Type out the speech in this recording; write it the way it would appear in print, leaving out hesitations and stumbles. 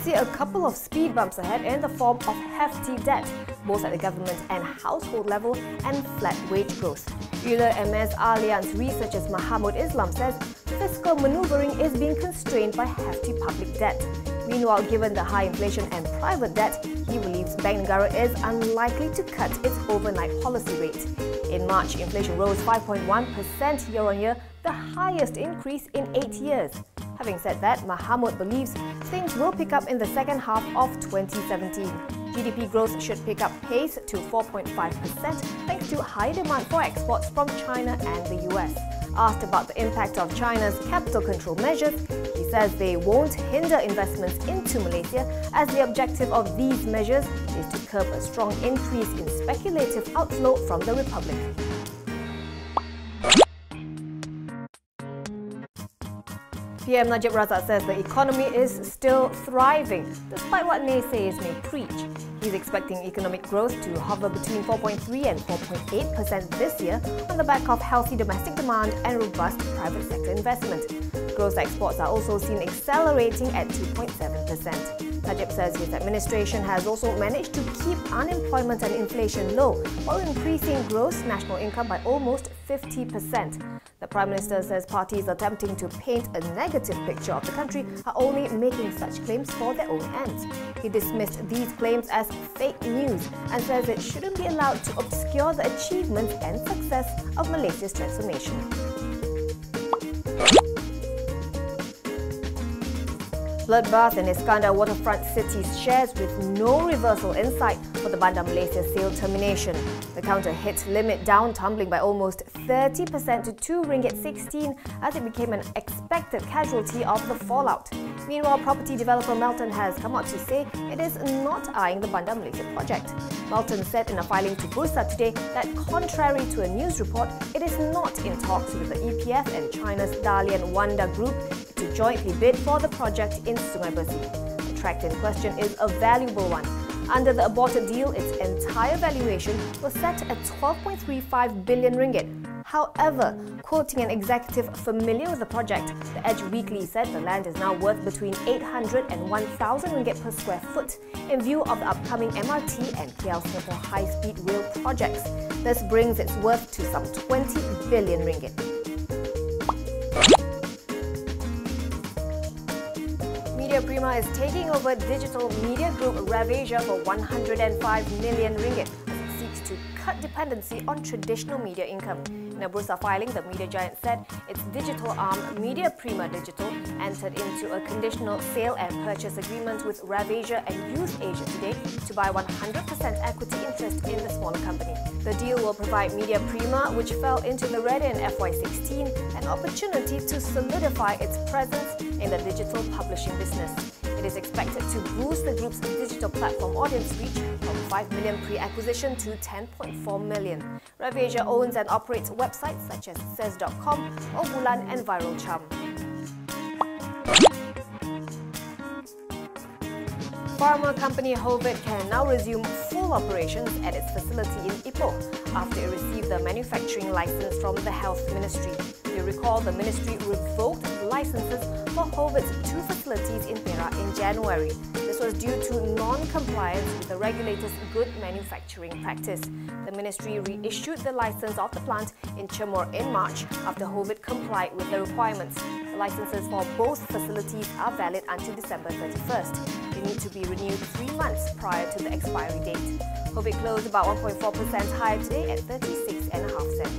see a couple of speed bumps ahead in the form of hefty debt, both at the government and household level, and flat wage growth. Hermes-Allianz researcher Mahmoud Islam says fiscal maneuvering is being constrained by hefty public debt. Meanwhile, given the high inflation and private debt, he believes Bank Negara is unlikely to cut its overnight policy rate. In March, inflation rose 5.1% year-on-year, the highest increase in 8 years. Having said that, Mahmoud believes things will pick up in the second half of 2017. GDP growth should pick up pace to 4.5% thanks to high demand for exports from China and the US. Asked about the impact of China's capital control measures, he says they won't hinder investments into Malaysia, as the objective of these measures is to curb a strong increase in speculative outflow from the Republic. PM Najib Razak says the economy is still thriving, despite what naysayers may preach. He's expecting economic growth to hover between 4.3 and 4.8% this year on the back of healthy domestic demand and robust private sector investment. Gross exports are also seen accelerating at 2.7%. Najib says his administration has also managed to keep unemployment and inflation low while increasing gross national income by almost 50%. The Prime Minister says parties attempting to paint a negative picture of the country are only making such claims for their own ends. He dismissed these claims as fake news and says it shouldn't be allowed to obscure the achievements and success of Malaysia's transformation. Bloodbath and Iskandar Waterfront City shares with no reversal in sight for the Bandar Malaysia sale termination. The counter hit limit down, tumbling by almost 30% to RM2.16 as it became an expected casualty of the fallout. Meanwhile, property developer MALTON has come out to say it is not eyeing the Bandar Malaysia project. MALTON said in a filing to Bursa today that contrary to a news report, it is not in talks with the EPF and China's Dalian Wanda Group to jointly bid for the project in Sungai Besi. The tract in question is a valuable one. Under the aborted deal, its entire valuation was set at RM12.35 billion. However, quoting an executive familiar with the project, The Edge Weekly said the land is now worth between RM800 and RM1,000 per square foot in view of the upcoming MRT and KL Singapore high-speed rail projects. This brings its worth to some RM20 billion. MEDIA Prima is taking over digital media group REV Asia for RM105 million as it seeks to cut dependency on traditional media income. In a Bursa filing, the media giant said its digital arm, MEDIA Prima Digital, entered into a conditional sale and purchase agreement with REV Asia and Youth Asia today to buy 100% equity interest in the smaller company. The deal will provide MEDIA Prima, which fell into the red in FY16, an opportunity to solidify its presence in the digital publishing business. It is expected to boost the group's digital platform audience reach from 5 million pre-acquisition to 10.4 million. REV Asia owns and operates websites such as Says.com, Bulan and Viral Charm. Pharma company Hovid can now resume full operations at its facility in Ipoh after it received the manufacturing license from the Health Ministry. You recall the ministry revoked licenses for Hovid's 2 facilities in Perak in January. This was due to non-compliance with the regulator's good manufacturing practice. The ministry reissued the license of the plant in Chemor in March after Hovid complied with the requirements. The licenses for both facilities are valid until December 31st. They need to be renewed 3 months prior to the expiry date. Hovid closed about 1.4% higher today at 36.5 cents.